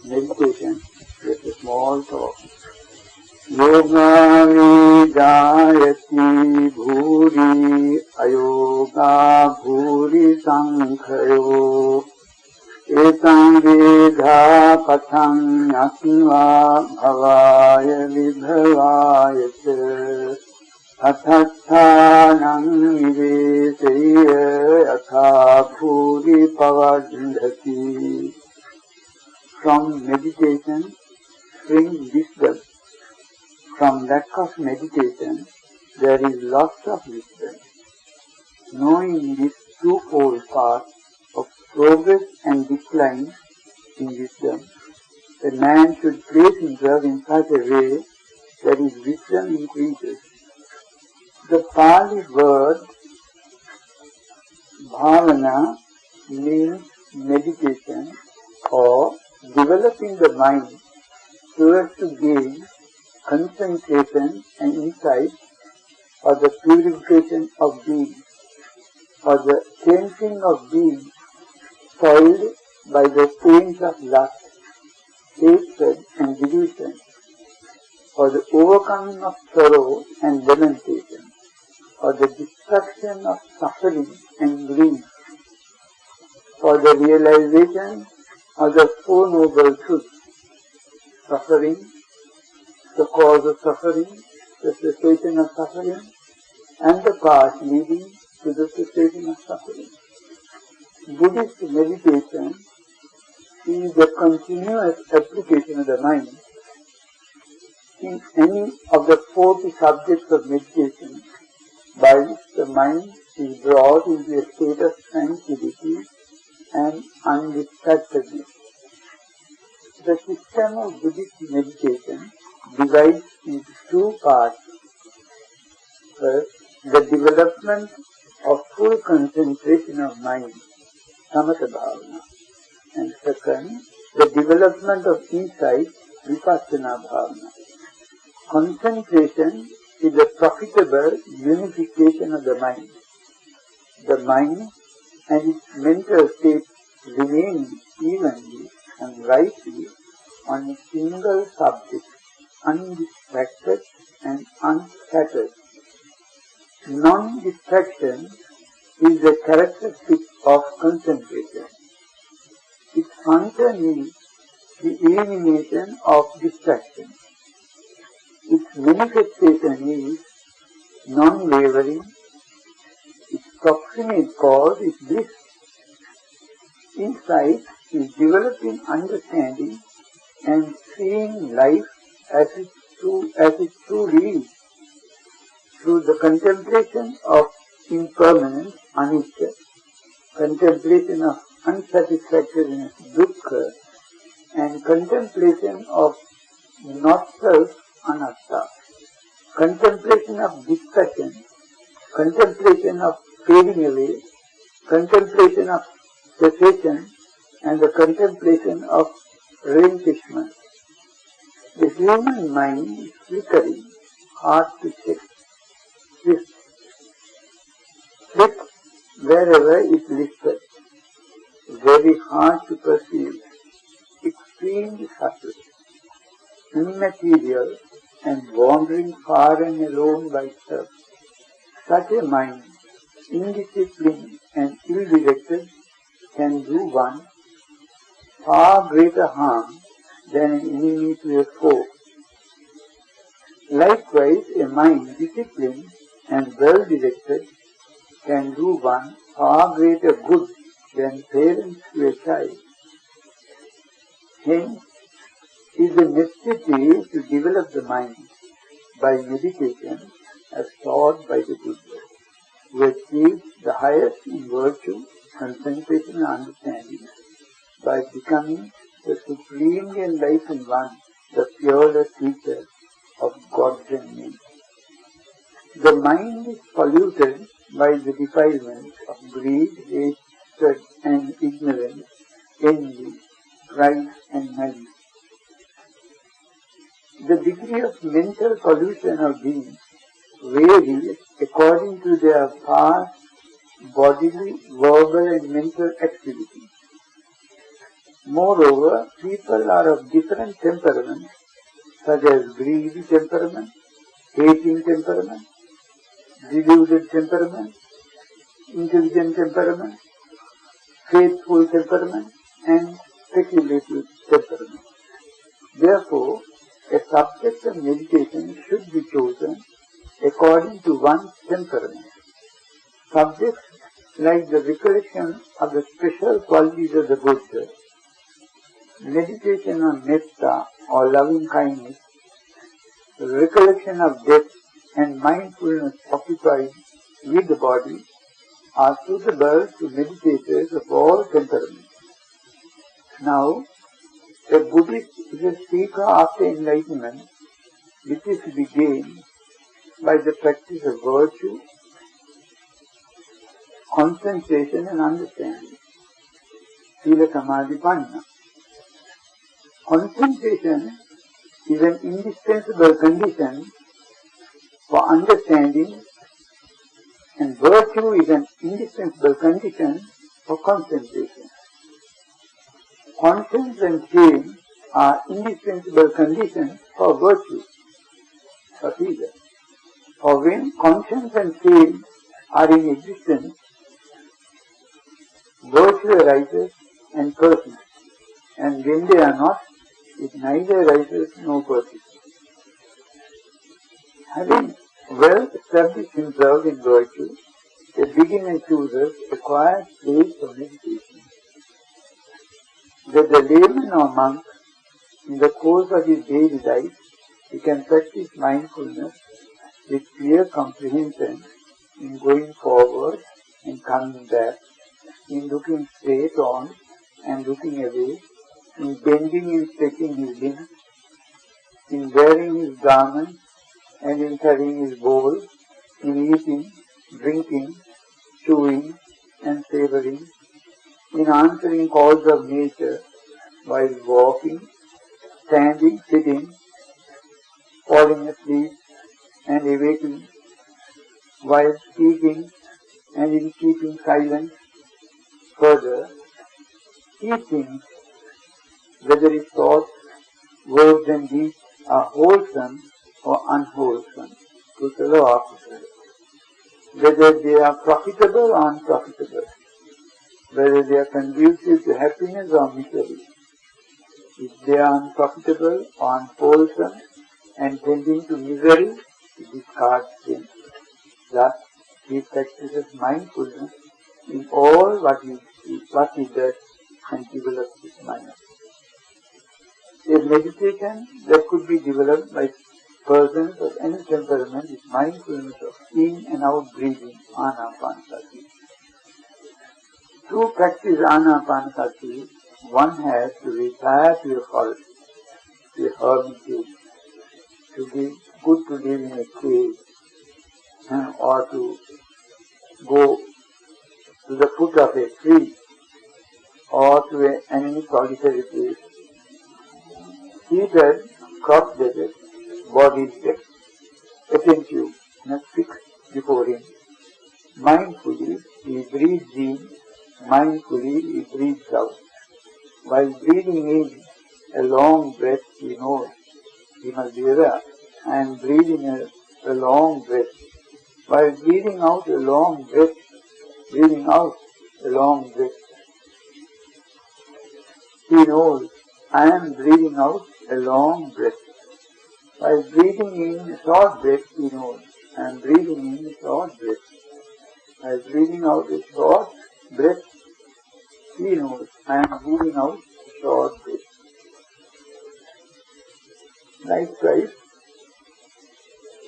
meditation, just a small talk. Yoga vidayati bhuri ayoga bhuri sankhyo etam vedha patham yatva bhavaya vibhavayate athathanam niveseya yatha bhuri pavadhati. From meditation springs wisdom. From lack of meditation, there is loss of wisdom. Knowing this twofold path of progress and decline in wisdom, a man should place himself in such a way that his wisdom increases. The Pali word bhavana means meditation or developing the mind so as to gain concentration and insight for the purification of being, for the cleansing of being soiled by the pains of lust, hatred and delusion, for the overcoming of sorrow and lamentation, for the destruction of suffering and grief, for the realization of the Four Noble Truths: suffering, the cause of suffering, the cessation of suffering, and the path leading to the cessation of suffering. Buddhist meditation is the continuous application of the mind in any of the 40 subjects of meditation by which the mind is brought into a state of tranquility and undistractedness. The system of Buddhist meditation divides into two parts. First, the development of full concentration of mind, samatha bhavana, and second, the development of insight, vipassana bhavana. Concentration is the profitable unification of the mind. The mind and its mental state remain evenly and rightly on a single subject, undistracted and unscattered. Non-distraction is the characteristic of concentration. Its function is the elimination of distraction. Its manifestation is non-wavering. Its proximate cause is bliss. Insight is developing understanding and seeing life as it truly is, through the contemplation of impermanence, anicca, contemplation of unsatisfactoriness, dukkha, and contemplation of not-self, anatta, contemplation of distraction, contemplation of fading away, contemplation of cessation, and the contemplation of relinquishment. The human mind is flickering, hard to check. Slip wherever it listed, very hard to perceive, extremely subtle, immaterial, and wandering far and alone by itself. Such a mind, indisciplined and ill-directed, can do one far greater harm than an enemy to a foe. Likewise, a mind disciplined and well-directed can do one far greater good than parents to a child. Hence, it is a necessity to develop the mind by meditation as taught by the Buddha, who achieved the highest in virtue, concentration and understanding by becoming the supremely enlightened one, the purest teacher of God's nature. The mind is polluted by the defilements of greed, hatred and ignorance, envy, pride and malice. The degree of mental pollution of beings varies according to their past bodily, verbal and mental activity. Moreover, people are of different temperaments, such as greedy temperament, hating temperament, deluded temperament, intelligent temperament, faithful temperament, and speculative temperament. Therefore, a subject of meditation should be chosen according to one's temperament. Subjects like the recollection of the special qualities of the Buddha, meditation on metta or loving kindness, recollection of death and mindfulness occupied with the body are suitable to meditators of all temperaments. Now, a Buddhist is a seeker after enlightenment, which is to be gained by the practice of virtue, concentration and understanding. Sila Samadhi Panna. Concentration is an indispensable condition for understanding, and virtue is an indispensable condition for concentration. Conscience and shame are indispensable conditions for virtue, for Sila. For when conscience and shame are in existence, virtue arises and persists, and when they are not, it neither arises nor persists. Having well established himself in virtue, a beginner chooses a quiet place for meditation. That the layman or monk, in the course of his daily life, he can practice mindfulness with clear comprehension in going forward and coming back, in looking straight on and looking away, in bending and stretching his limbs, in wearing his garments and in carrying his bowl, in eating, drinking, chewing and savoring, in answering calls of nature while walking, standing, sitting, falling asleep and awaking, while speaking and in keeping silence. Further, he thinks whether his thoughts, words and deeds are wholesome or unwholesome, kusala or akusala, whether they are profitable or unprofitable, whether they are conducive to happiness or misery. If they are unprofitable or unwholesome and tending to misery, he discards them. Thus, he practices mindfulness in all what he does and develops his mind. A meditation that could be developed by persons of any temperament is mindfulness of in and out breathing, anapanasati. To practice anapanasati, one has to retire to a forest, to a hermitage, to be good to live in a cave, or to go to the foot of a tree, or to any solitary place. Seated, cross-legged, body stretched, attentive, and fixed before him. Mindfully, he breathes in, mindfully, he breathes out. While breathing in a long breath, he knows he must be aware. I am breathing a long breath. While breathing out a long breath, breathing out a long breath, he knows I am breathing out a long breath. While breathing in a short breath, he knows I am breathing in a short breath. While breathing out a short breath, he knows I am breathing out a short breath. Likewise,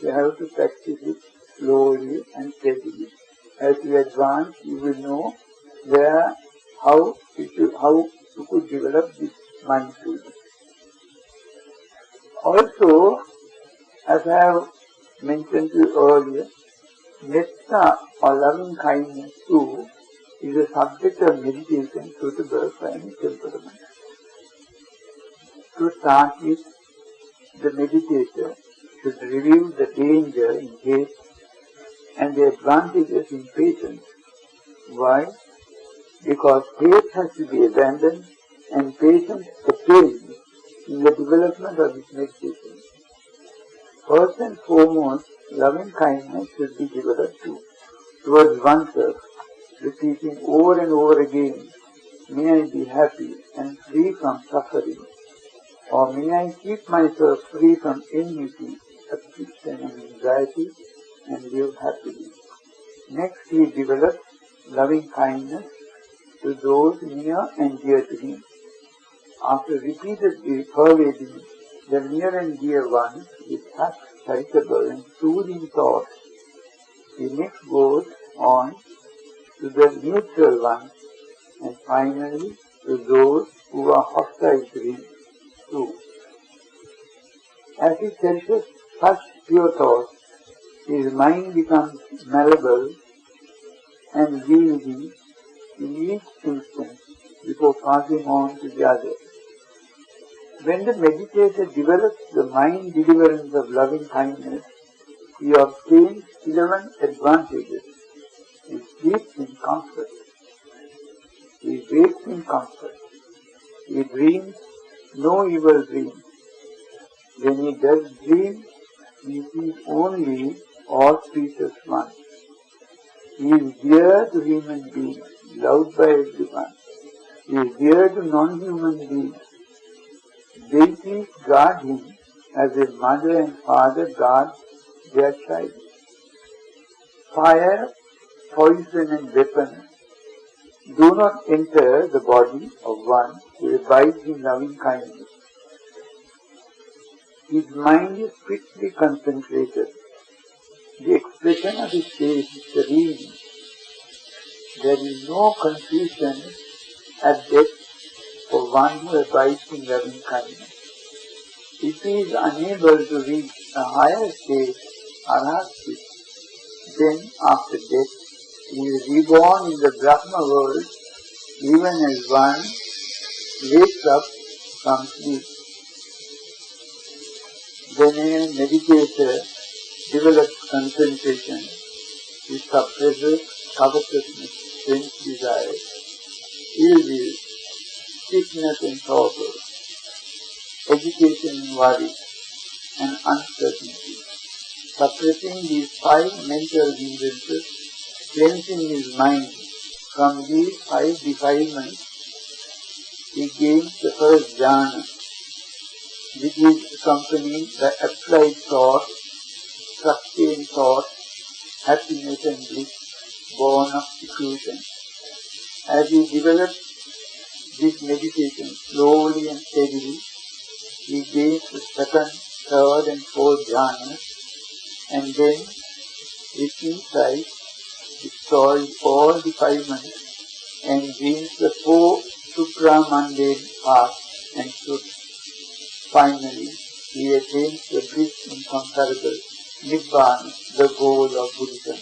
you have to practice it slowly and steadily. As you advance, you will know how you could develop this mindfulness. Also, as I have mentioned to you earlier, metta or loving kindness too is a subject of meditation suitable for any temperament. To start with, the meditator should review the danger in hate and the advantages in patience. Why? Because hate has to be abandoned and patience appearing in the development of this meditation. First and foremost, loving kindness should be developed towards oneself, repeating over and over again, may I be happy and free from suffering, or may I keep myself free from enmity, affliction and anxiety and live happily. Next he develops loving kindness to those near and dear to him. After repeatedly pervading the near and dear ones with such charitable and soothing thoughts, he next goes on to the neutral ones and finally to those who are hostile to him too. As he cherishes such pure thoughts, his mind becomes malleable and yielding in each instance before passing on to the other. When the meditator develops the mind deliverance of loving kindness, he obtains 11 advantages. He sleeps in comfort. He wakes in comfort. He dreams no evil dreams. When he does dream, he sees only auspicious ones. He is dear to human beings, loved by everyone. He is dear to non-human beings. Deities guard him as a mother and father guard their child. Fire, poison and weapons do not enter the body of one who abides in loving kindness. His mind is strictly concentrated. The expression of his face is serene. There is no confusion at death for one who abides in loving kindness. If he is unable to reach a higher state, arhat, then after death he is reborn in the Brahma world even as one wakes up from sleep. When a meditator develops concentration, he suppresses covetousness, sense desire, ill will, sickness and sorrow, agitation and worry, and uncertainty. Suppressing these 5 mental hindrances, cleansing his mind from these 5 defilements, he gains the first jhana, which is accompanied by applied thought, sustained thought, happiness and bliss, born of diffusion. As he develops this meditation slowly and steadily, he gains the second, third and fourth jhanas, and then with insight destroys all defilements and gains the 4 supramundane paths and truths. Finally, he attains the bliss incomparable, Nirvana, the goal of Buddhism.